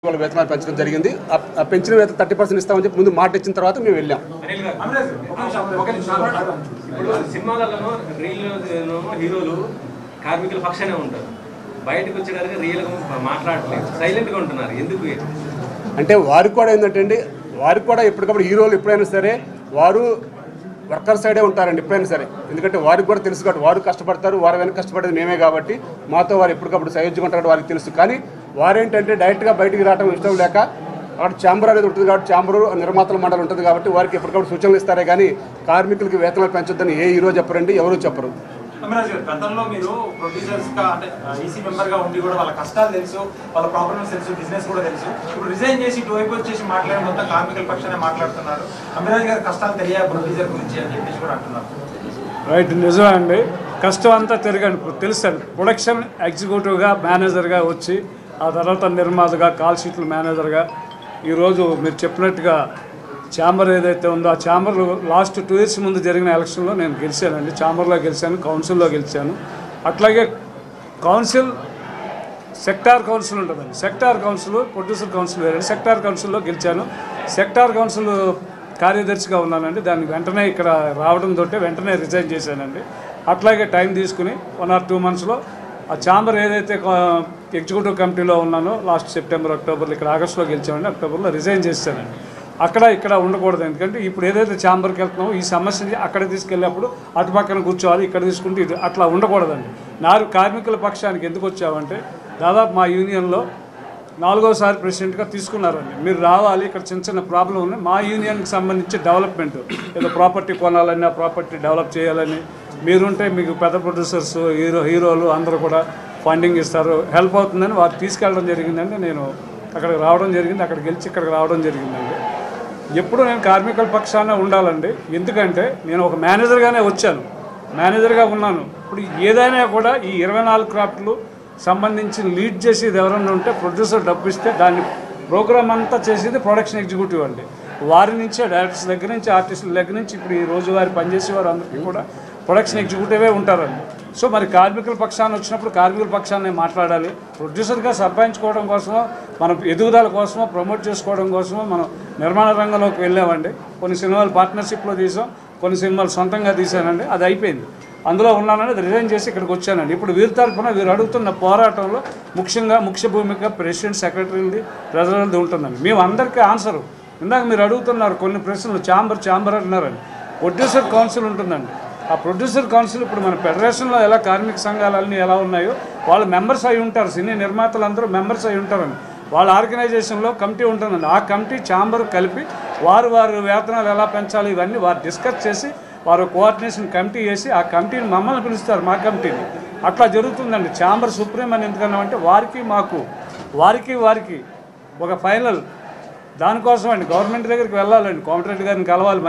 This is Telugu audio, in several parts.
వాళ్ళ వేతనాలు పెంచడం జరిగింది. ఆ పెంచిన వేతనం 30% ఇస్తామని చెప్పి ముందు మాట ఇచ్చిన తర్వాత మేము వెళ్ళాం. ఇప్పుడు సినిమాలలో హీరోలు కార్మికుల పక్షానే ఉంటారు, బయటకు వచ్చేటప్పుడు రియల్గా మాట్లాడలేదు, సైలెంట్గా ఉంటున్నారు. ఎందుకు అంటే వారికి కూడా ఏంటంటే అండి, వారికి కూడా ఎప్పటికప్పుడు హీరోలు ఎప్పుడైనా సరే వారు వర్కర్ సైడే ఉంటారండి ఎప్పుడైనా సరే. ఎందుకంటే వారికి కూడా తెలుసు కాబట్టి వారు కష్టపడతారు, వారు వెనక కష్టపడేది మేమే కాబట్టి మాతో వారు ఎప్పటికప్పుడు సయోధ్యం ఉంటారు వారికి తెలుసు. కానీ వారేంటంటే డైరెక్ట్గా బయటికి రావడం ఇష్టం లేక అక్కడ ఛాంబర్ అనేది ఉంటుంది కాబట్టి ఛాంబరు నిర్మాతల మండలి ఉంటుంది కాబట్టి వారికి ఎప్పటికప్పుడు సూచనలు ఇస్తారే కానీ కార్మికులకి వేతనాలు పెంచొద్దని ఏ హీరో చెప్పరండి, ఎవరూ చెప్పరు. గతంలో మీరు ప్రొడ్యూసర్స్ గా అంటే ఈసీ మెంబర్ గా ఉండి కూడా వాళ్ళ కష్టాలు తెలుసు, వాళ్ళ ప్రాబ్లమ్స్ తెలుసు, బిజినెస్ కూడా తెలుసు. ఇప్పుడు రిజైన్ చేసి ఇటువైపు వచ్చేసి మాట్లాడే మొత్తం కార్మికుల పక్షానే మాట్లాడుతున్నారు. అమిరాజ్ గారి కష్టాలు తెలియ ప్రొడ్యూసర్ గురించి అని చెప్పేసి కూడా అంటున్నారు. రైట్, నిజమే అండి. కష్టం అంతా తెలుసు. ప్రొడక్షన్ ఎగ్జిక్యూటివ్గా మేనేజర్గా వచ్చి ఆ తర్వాత నిర్మాతగా కాల్ షీట్ల మేనేజర్గా ఈరోజు మీరు చెప్పినట్టుగా ఛాంబర్ ఏదైతే ఉందో ఆ ఛాంబర్ లాస్ట్ 2 years ముందు జరిగిన ఎలక్షన్లో నేను గెలిచానండి. ఛాంబర్లో గెలిచాను, కౌన్సిల్లో గెలిచాను. అట్లాగే కౌన్సిల్ సెక్టార్ కౌన్సిల్ ఉంటుందండి. సెక్టార్ కౌన్సిల్ ప్రొడ్యూసర్ కౌన్సిల్ వేరే. సెక్టార్ కౌన్సిల్లో గెలిచాను. సెక్టార్ కౌన్సిల్ కార్యదర్శిగా ఉన్నానండి. దాన్ని వెంటనే ఇక్కడ రావడంతో వెంటనే రిజైన్ చేశానండి. అట్లాగే టైం తీసుకుని 1 or 2 monthsలో ఆ ఛాంబర్ ఏదైతే ఎగ్జిక్యూటివ్ కమిటీలో ఉన్నానో లాస్ట్ సెప్టెంబర్, అక్టోబర్లో ఇక్కడ ఆగస్టులో గెలిచామండి. అక్టోబర్లో రిజైన్ చేశానండి. ఇక్కడ ఉండకూడదు. ఎందుకంటే ఇప్పుడు ఏదైతే ఛాంబర్కి వెళ్తున్నామో ఈ సమస్యని అక్కడ తీసుకెళ్ళినప్పుడు అటు పక్కన కూర్చోవాలి, ఇక్కడ తీసుకుంటే ఇటు అట్లా ఉండకూడదండి. కార్మికుల పక్షానికి ఎందుకు వచ్చామంటే దాదాపు మా యూనియన్లో 4వసారి ప్రెసిడెంట్గా తీసుకున్నారండి. మీరు రావాలి, ఇక్కడ చిన్న చిన్న ప్రాబ్లం ఉన్నాయి, మా యూనియన్కి సంబంధించి డెవలప్మెంట్ ఏదో ప్రాపర్టీ కొనాలని, ఆ ప్రాపర్టీ డెవలప్ చేయాలని మీరుంటే మీకు పెద్ద ప్రొడ్యూసర్స్ హీరోలు అందరూ కూడా ఫండింగ్ ఇస్తారు, హెల్ప్ అవుతుందని వారు తీసుకెళ్ళడం జరిగిందండి. నేను అక్కడికి రావడం జరిగింది, అక్కడికి గెలిచి ఇక్కడికి రావడం జరిగిందండి. ఎప్పుడు నేను కార్మికుల పక్షాన ఉండాలండి. ఎందుకంటే నేను ఒక మేనేజర్గానే వచ్చాను, మేనేజర్గా ఉన్నాను. ఇప్పుడు ఏదైనా కూడా ఈ 24 క్రాఫ్ట్లు సంబంధించి లీడ్ చేసేది ఎవరన్నా ఉంటే ప్రొడ్యూసర్ డబ్బు ఇస్తే దాన్ని ప్రోగ్రామ్ అంతా చేసేది ప్రొడక్షన్ ఎగ్జిక్యూటివ్ అండి. వారి నుంచే డైరెక్టర్స్ దగ్గర నుంచి ఆర్టిస్టుల దగ్గర నుంచి ఇప్పుడు ఈ రోజువారి పనిచేసేవారు అందరికీ కూడా ప్రొడక్షన్ ఎగ్జిక్యూటివే ఉంటారండి. సో మరి కార్మికుల పక్షాన్ని వచ్చినప్పుడు కార్మికుల పక్షాన్ని మాట్లాడాలి. ప్రొడ్యూసర్గా సంపాదించుకోవడం కోసమో మనం ఎదుగుదల కోసమో ప్రమోట్ చేసుకోవడం కోసమో మనం నిర్మాణ రంగంలోకి వెళ్ళామండి. కొన్ని సినిమాలు పార్ట్నర్షిప్లో తీసాం, కొన్ని సినిమాలు సొంతంగా తీసానండి. అది అయిపోయింది, అందులో ఉన్నానని రిజైన్ చేసి ఇక్కడికి వచ్చానండి. ఇప్పుడు వీరి తరఫున వీరు అడుగుతున్న పోరాటంలో ముఖ్య భూమిక ప్రెసిడెంట్, సెక్రటరీది, ట్రెజరర్ది ఉంటుందండి. మేము అందరికీ ఆన్సరు ఇందాక మీరు అడుగుతున్నారు కొన్ని ప్రశ్నలు, ఛాంబర్ అంటున్నారండి. ప్రొడ్యూసర్ కౌన్సిల్ ఉంటుందండి. ఆ ప్రొడ్యూసర్ కౌన్సిల్ ఇప్పుడు మన ఫెడరేషన్లో ఎలా కార్మిక సంఘాలన్నీ ఎలా ఉన్నాయో వాళ్ళు మెంబర్స్ అయి ఉంటారు, సినీ నిర్మాతలు అందరూ మెంబర్స్ అయి ఉంటారండి. వాళ్ళ ఆర్గనైజేషన్లో కమిటీ ఉంటుందండి. ఆ కమిటీ ఛాంబర్ కలిపి వారు వేతనాలు ఎలా పెంచాలి ఇవన్నీ వారు డిస్కస్ చేసి వారు కోఆర్డినేషన్ కమిటీ వేసి ఆ కమిటీని మమ్మల్ని పిలుస్తారు, మా కమిటీని. అట్లా జరుగుతుందండి. ఛాంబర్ సుప్రీం అని ఎందుకన్నామంటే వారికి ఒక ఫైనల్ దానికోసం అండి గవర్నమెంట్ దగ్గరికి వెళ్ళాలండి. కోమటిరెడ్డి గారిని కలవాలి,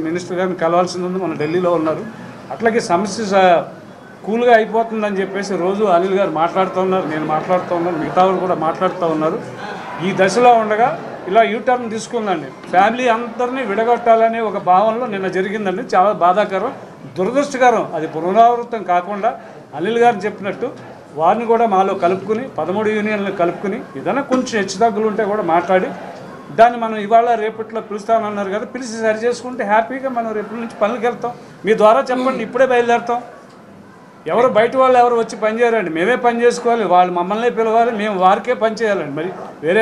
మినిస్టర్ గారిని కలవాల్సింది ఉంది, మన ఢిల్లీలో ఉన్నారు. అట్లాగే సమస్య కూల్గా అయిపోతుందని చెప్పేసి రోజు అనిల్ గారు మాట్లాడుతూ ఉన్నారు, నేను మాట్లాడుతూ ఉన్నాను, మిగతా వాళ్ళు కూడా మాట్లాడుతూ ఉన్నారు. ఈ దశలో ఉండగా ఇలా యూటర్న్ తీసుకుందండి. ఫ్యామిలీ అందరినీ విడగొట్టాలనే ఒక భావనలో నిన్న జరిగిందండి. చాలా బాధాకరం, దురదృష్టకరం. అది పునరావృతం కాకుండా అనిల్ గారు చెప్పినట్టు వారిని కూడా మాలో కలుపుకుని 13 యూనియన్లు కలుపుకుని ఏదైనా కొంచెం హెచ్చుతగ్గులు ఉంటే కూడా మాట్లాడి దాన్ని మనం ఇవాళ రేపట్లో పిలుస్తామన్నారు కదా, పిలిచి సరి చేసుకుంటే హ్యాపీగా మనం రేపటి నుంచి పనులకు వెళ్తాం. మీ ద్వారా చెప్పండి, ఇప్పుడే బయలుదేరుతాం. ఎవరు బయట వాళ్ళు ఎవరు వచ్చి పని చేయరండి, మేమే పని చేసుకోవాలి. వాళ్ళు మమ్మల్ని పిలవాలి, మేము వారికే పని చేయాలండి. మరి వేరే